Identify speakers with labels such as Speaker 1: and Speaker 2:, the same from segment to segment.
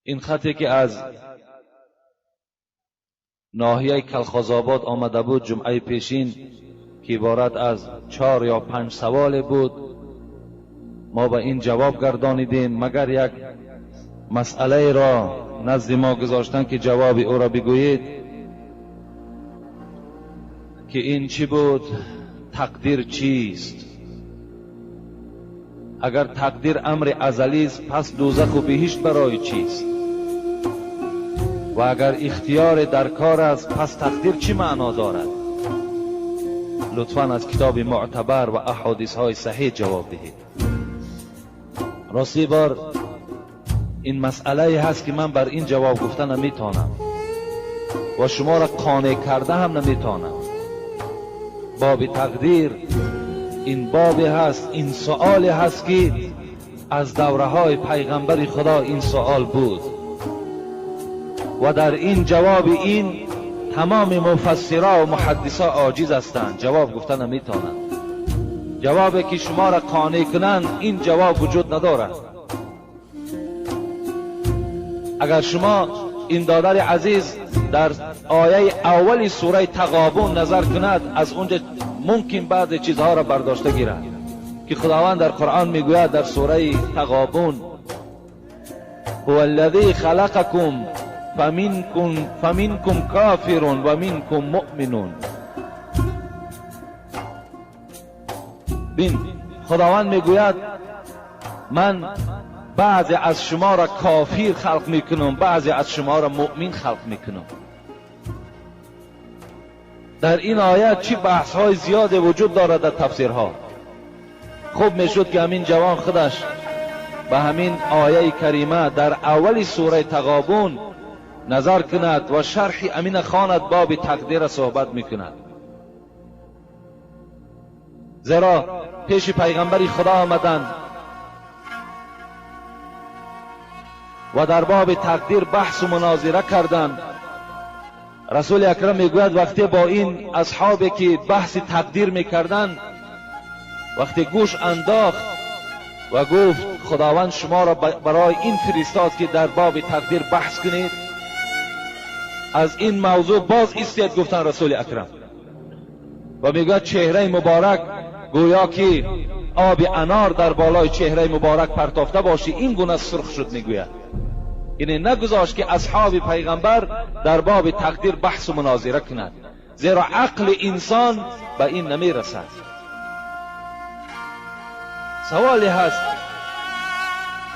Speaker 1: این خطی که از ناحیه کلخازآباد آمده بود جمعه پیشین که عبارت از 4 یا 5 سوال بود، ما به این جواب گردانیدیم مگر یک مسئله را نزد ما گذاشتن که جواب او را بگویید که این چی بود؟ تقدیر چیست؟ اگر تقدیر امر ازلی است پس دوزخ و بهشت برای چیست؟ و اگر اختیار در کار است پس تقدیر چی معنا دارد؟ لطفاً از کتاب معتبر و احادیث های صحیح جواب دهید. راستی بار این مسئله هست که من بر این جواب گفتن نمیتونم و شما را قانع کرده هم نمیتونم. باب تقدیر این باب هست، این سؤال هست که از دوره های پیغمبر خدا این سؤال بود و در این جواب این تمام مفسرها و محدثا عاجز هستند، جواب گفتن نمیتونند. جوابی که شما را قانع کنند این جواب وجود ندارد. اگر شما این دادر عزیز در آیه اولی سوره تغابن نظر کند، از اونجا ممکن بعض چیزها را برداشته گیرد که خداوند در قرآن میگوید در سوره تغابن هو الذی خلقکم فمنکم کافر و منکم مؤمنون. بین خداوند میگوید من بعضی از شما را کافر خلق میکنم، بعضی از شما را مؤمن خلق میکنم. در این آیت چی بحث های زیاد وجود دارد در تفسیرها. خوب میشد که همین جوان خودش به همین آیه کریمه در اول سوره تغابن نظر کند و شرحی امین خواند، باب تقدیر صحبت میکند. زیرا پیش پیغمبر خدا آمدند و در باب تقدیر بحث و مناظره کردند. رسول اکرم میگوید وقتی با این اصحابی که بحث تقدیر میکردند وقتی گوش انداخت و گفت خداوند شما را برای این فرستاد که در باب تقدیر بحث کنید، از این موضوع باز ایستید گفتن رسول اکرم و میگوید چهره مبارک گویا که آب انار در بالای چهره مبارک پرتافته باشی، این گونه سرخ شد. میگوید یعنی نگذاشت که اصحاب پیغمبر در باب تقدیر بحث و مناظره کنند، زیرا عقل انسان به این نمیرسد. سوالی هست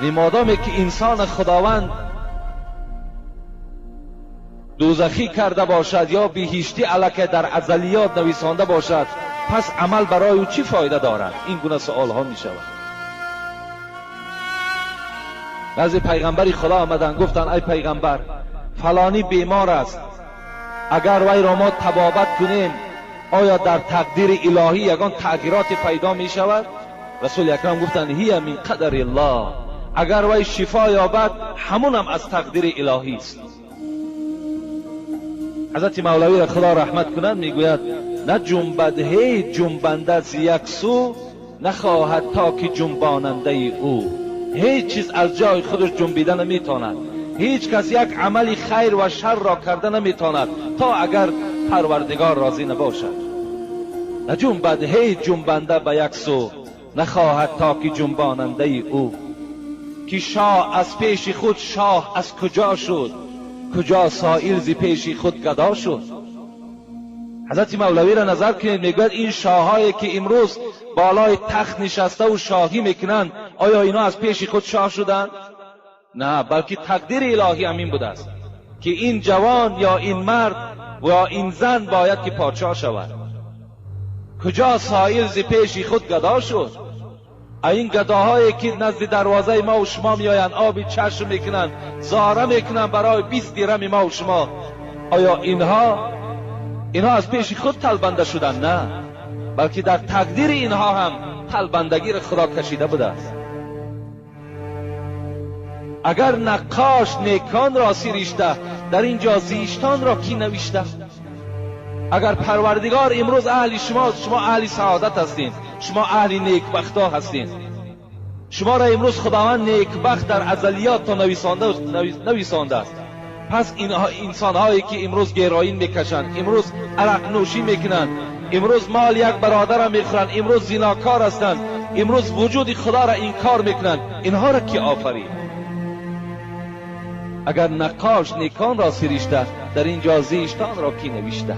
Speaker 1: مادامی که انسان خداوند دوزخی کرده باشد یا بهشتی الکه در ازلیات نویسانده باشد، پس عمل برای او چی فایده دارد؟ این گونه سوال ها می شود. بعضی پیغمبر خدا آمدن گفتن ای پیغمبر فلانی بیمار است، اگر وی را ما طبابت کنیم آیا در تقدیر الهی یگان تغییرات پیدا می شود؟ رسول اکرم گفتن هی من قدر الله، اگر وی شفا یابد همون هم از تقدیر الهی است. حضرت مولوی را خدا رحمت کنند میگوید نه جنبد هی جنبنده ز یک سو، نخواهد تا که جنباننده او. هیچ چیز از جای خودش جنبیده نمیتواند، هیچ کس یک عمل خیر و شر را کرده نمیتواند تا اگر پروردگار راضی نباشد. نه جنبد هی جنبنده به یک سو، نخواهد تا که جنباننده او. که شاه از پیش خود شاه از کجا شد، کجا سائل ز پیش خود گدا شد. حضرت مولوی را نظر کنید میگوید این شاهایی که امروز بالای تخت نشسته و شاهی میکنند آیا اینا از پیش خود شاه شدند؟ نه، بلکه تقدیر الهی همین بوده است که این جوان یا این مرد و این زن باید که پادشاه شود. کجا سائل ز پیش خود گدا شد. این گداهایی که نزد دروازه ما و شما میآیند آب چشم میکنند، زاره میکنند برای 20 درم ما و شما، آیا اینها از پیش خود طلبنده شدن؟ نه، بلکه در تقدیر اینها هم طلبندگی را خدا کشیده بوده است. اگر نقاش نیکان را سریشته، در اینجا زیشتان را کی نوشته؟ اگر پروردگار امروز اهل شما اهل سعادت هستین، شما اهل نیکبختا هستین، شما را امروز خداوند نیکبخت در ازلیات تا نویسانده است. پس اینها انسان‌هایی که امروز گیروئین میکشند، امروز عرق نوشی میکنند، امروز مال یک برادر را میخورند، امروز زناکار هستند، امروز وجود خدا را انکار میکنند، اینها را کی آفرید؟ اگر نقاش نیکان را سریشته، در اینجا زیشتان را کی نوشته؟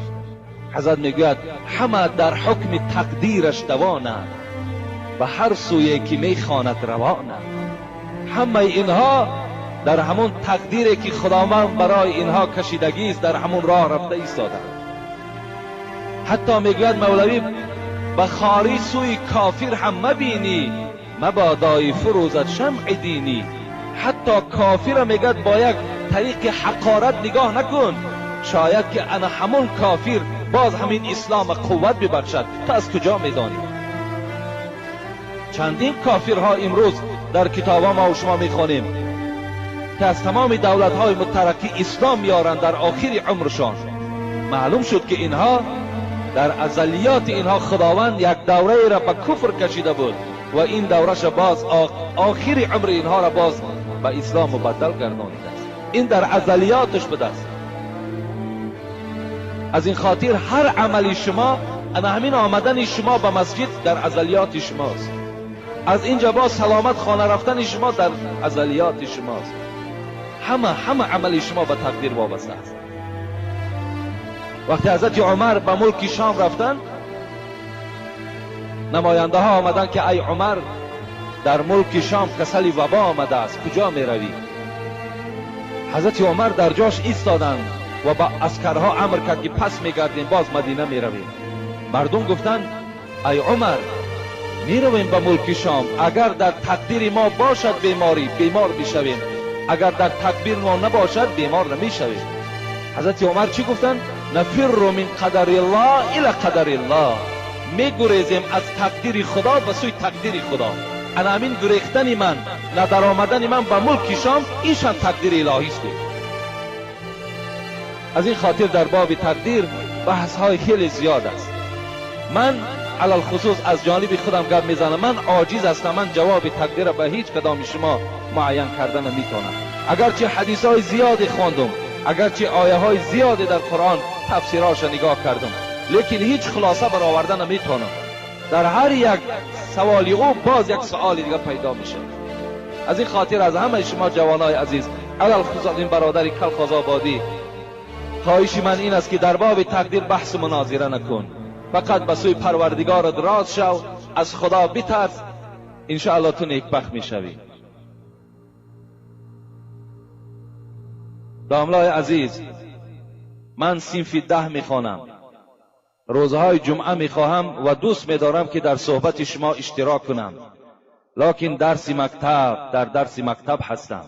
Speaker 1: حضرت میگوید همه در حکم تقدیرش دوانند و هر سوی که میخواند روانند. همه اینها در همون تقدیری که خداوند برای اینها کشیدگی است در همون راه رفته ایستادند. حتی میگوید مولوی بخاری سوی کافر هم مبینی، مبادای فروزت شمع دینی. حتی کافر میگوید با یک طریق حقارت نگاه نکن، شاید که انا همون کافر باز همین اسلام قوت ببخشد. تو از کجا میدانی؟ چندین کافرها امروز در کتاب ما و شما میخوانیم که از تمام دولت های مترقی اسلام میارند در آخر عمرشان. معلوم شد که اینها در ازلیات اینها خداوند یک دوره را به کفر کشیده بود و این دورش باز آخر عمر اینها را باز به اسلام مبدل گردانیده است. این در ازلیاتش بوده است. از این خاطر هر عملی شما، انا همین آمدن شما به مسجد در ازلیات شماست. از اینجا با سلامت خانه رفتن شما در ازلیات شماست. همه عمل شما به تقدیر وابسته است. وقتی حضرت عمر به ملک شام رفتن، نماینده ها آمدن که ای عمر، در ملک شام کسل وبا آمده است، کجا می روی؟ حضرت عمر در جاش ایستادند و با عسکرها امر کرد که پس می گردیم، باز مدینه می رویم. مردم گفتند ای عمر، می رویم به ملک شام، اگر در تقدیر ما باشد بیمار بشویم، اگر در تقدیر ما نباشد بیمار نمی شویم. حضرت عمر چی گفتند؟ نفر من قدر الله الى قدر الله، می گریزیم از تقدیر خدا به سوی تقدیر خدا. انا همین گریختن من، ندر آمدن من به ملک شام، اینشان تقدیر الهی است. از این خاطر در باب تقدیر بحث های خیلی زیاد است. من علل خصوص از جانب خودم گپ میزنم، من عاجز هستم، من جواب تقدیر به هیچ کدام شما معین کردن نمیتونم. اگرچه حدیث های زیادی خواندم، اگرچه آیه های زیادی در قرآن تفسیرهاش نگاه کردم، لیکن هیچ خلاصه برآوردن نمیتونم. در هر یک سوالی او باز یک سوال دیگه پیدا میشه. از این خاطر از همه شما جوانای عزیز، علل خصوص این برادر کلخاز آبادی، خواهش من این است که در باب تقدیر بحث مناظره نکن، فقط به سوی پروردگار دراز شو، از خدا بترس، انشاءالله تو نیکبخت میشوی. داملای عزیز، من صنف 10 میخوانم، روزهای جمعه میخواهم و دوست میدارم که در صحبت شما اشتراک کنم، لکن در درس مکتب هستم.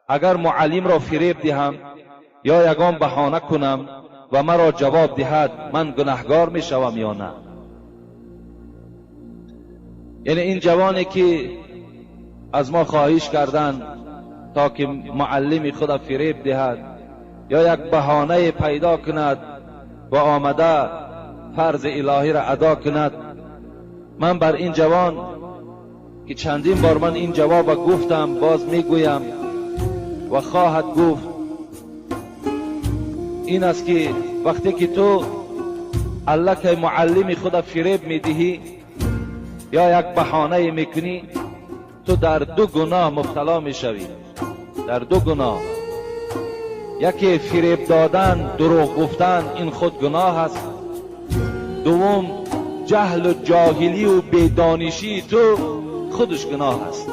Speaker 1: اگر معلم را فریب دهم یا یگان بهانه کنم و مرا جواب دهد، من گناهگار میشوم یا نه؟ یعنی این جوانی که از ما خواهش کردن تا که معلم خود فریب دهد یا یک بهانه پیدا کند و آمده فرض الهی را ادا کند، من بر این جوان که چندین بار من این جواب گفتم باز میگویم و خواهد گفت، این است که وقتی که تو الله که معلم خود فریب میدهی یا یک بهانه میکنی، تو در 2 گناه مبتلا میشوی. در 2 گناه، یکی فریب دادن، دروغ گفتن، این خود گناه است. دوم جهل و جاهلی و بیدانشی تو خودش گناه است.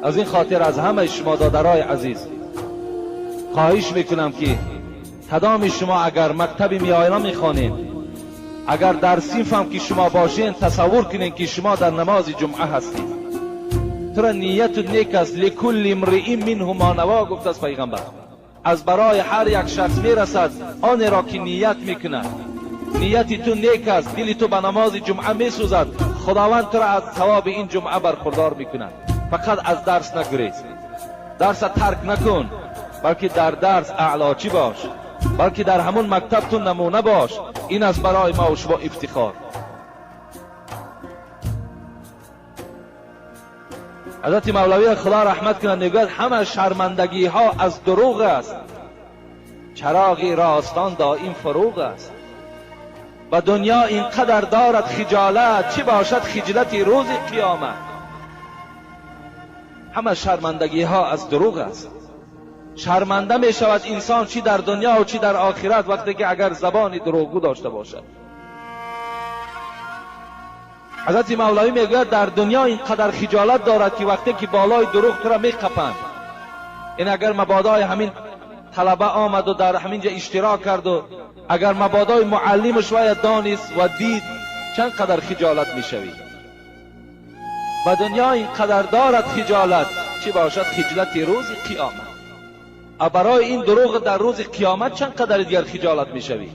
Speaker 1: از این خاطر از همه شما دادرای عزیز خواهش میکنم که کدام شما اگر مکتبی میآینا میخوانید، اگر در صنف هم که شما باشین، تصور کنین که شما در نماز جمعه هستید. ترا نیت نیک است، لکل امرئ منهم ما نوا گفت از پیغمبر. از برای هر یک شخص میرسد آن را که نیت میکند. نیتی تو نیک است، دلی تو به نماز جمعه میسوزد، خداوند تو را از ثواب این جمعه برخوردار میکند. فقط از درس نگریز، درس ترک نکن، بلکه در درس اعلاچی باش، بلکه در همون مکتب تو نمونه باش. این است برای ما و شما افتخار. حضرت مولوی خدا رحمت کنند میگوید همه شرمندگی ها از دروغ است، چراغی راستان دائم فروغ است. و دنیا اینقدر دارد خجالت، چی باشد خجلت روز قیامت. همه شرمندگی ها از دروغ است. شرمنده می شود انسان چی در دنیا و چی در آخرت وقتی که اگر زبانی دروغگو داشته باشد. حضرت مولوی میگوید در دنیا اینقدر خجالت دارد که وقتی که بالای دروغ تو را میقپند. این اگر مبادای همین طلبه آمد و در همینجا اشتراک کرد و اگر مبادای معلمش باید دانست و دید چند قدر خجالت میشوی. و دنیا اینقدر دارد خجالت، چی باشد خجلت روز قیامت. و برای این دروغ در روز قیامت چند قدر دیگر خجالت میشوی.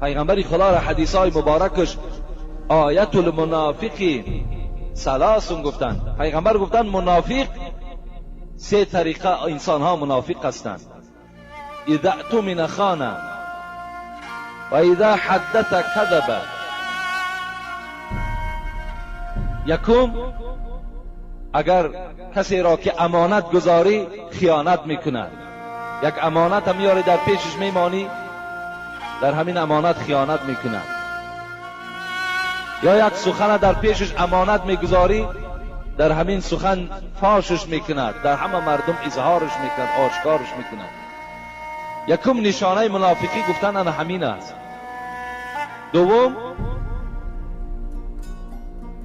Speaker 1: پیغمبر خدا را حدیث های مبارکش آیت المنافقی ثلاثون گفتند. پیغمبر گفتند منافق سه طریقه انسان ها منافق هستند. اذا اؤتمن خان و اذا حدث کذب. یکم اگر کسی را که امانت گذاری خیانت میکند، یک امانت هم میاری در پیشش میمانی، در همین امانت خیانت میکند. یا یک سخن در پیشش امانت میگذاری، در همین سخن فاشش میکند، در همه مردم اظهارش میکند، آشکارش میکند. یکم نشانه منافقی گفتن انا همین است. دوم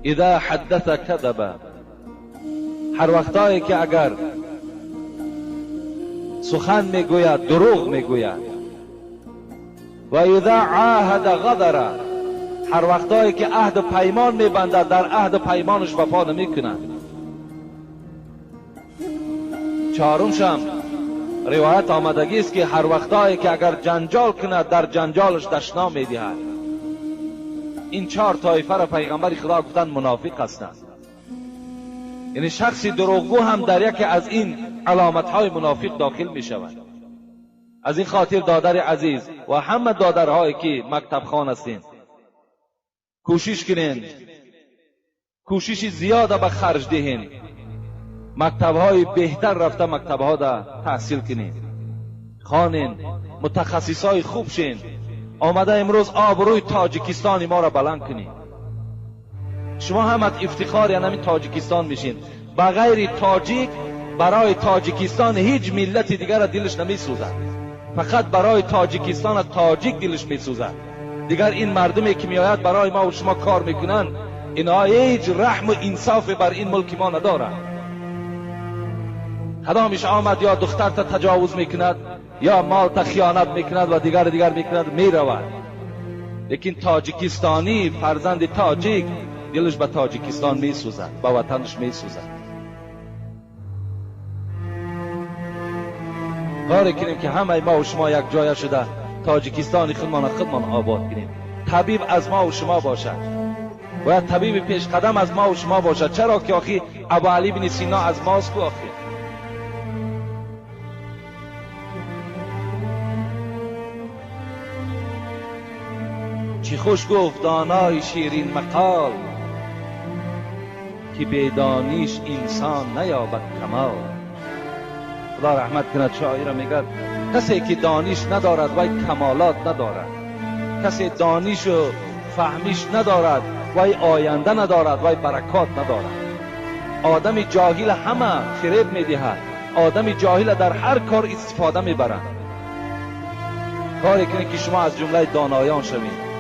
Speaker 1: اذا حدث کذب. هر وقتایی که اگر سخن میگوید دروغ میگوید. و اذا عاهد غدر. هر وقتایی که عهد و پیمان میبندد در عهد و پیمانش وفا نمیکند. چهارمشم روایت آمدگی است که هر وقتایی که اگر جنجال کند در جنجالش دشنا میدهد. این چهار طایفه را پیغمبر خدا گفتن منافق هستند. یعنی شخصی دروغگو هم در یکی از این علامت های منافق داخل می شود. از این خاطر دادر عزیز و همه دادرهایی که مکتب خوان هستین کوشش کنین، کوشش زیاد به خرج دهین، مکتب های بهتر رفته مکتب ها دا تحصیل کنین، خوانین، متخصص های خوب شین. آمده امروز آبروی تاجیکستان ما را بلند کنین. شما هم افتخار یعنی تاجیکستان میشین. بغیر تاجیک برای تاجیکستان هیچ ملت دیگر دلش نمیسوزد، فقط برای تاجیکستان تاجیک دلش میسوزد. دیگر این مردمی که میآید برای ما و شما کار میکنن اینها هیچ رحم و انصاف بر این ملک ما ندارند. کدامش آمد یا دختر تا تجاوز میکند یا مال تا خیانت میکند و دیگر میکند میرود. لیکن تاجیکستانی فرزند تاجیک دلش به تاجیکستان میسوزد، به وطنش میسوزد. کاری کنیم که همه ما و شما یک جای شده تاجیکستان خودمان آباد کنیم. طبیب از ما و شما باشد و طبیب پیش قدم از ما و شما باشد. چرا که آخی ابو علی بن سینا از ماست کو آخی. چی خوش گفت دانای شیرین مقال که بدانیش انسان نیابد کمال. خدا رحمت کند شاعر میگه کسی که دانش ندارد وای کمالات ندارد، کسی دانش و فهمیش ندارد وای آینده ندارد، وای برکات ندارد. آدم جاهل همه فریب میدهد، آدم جاهل در هر کار استفاده میبرند. کاری کنید که شما از جمله دانایان شوید.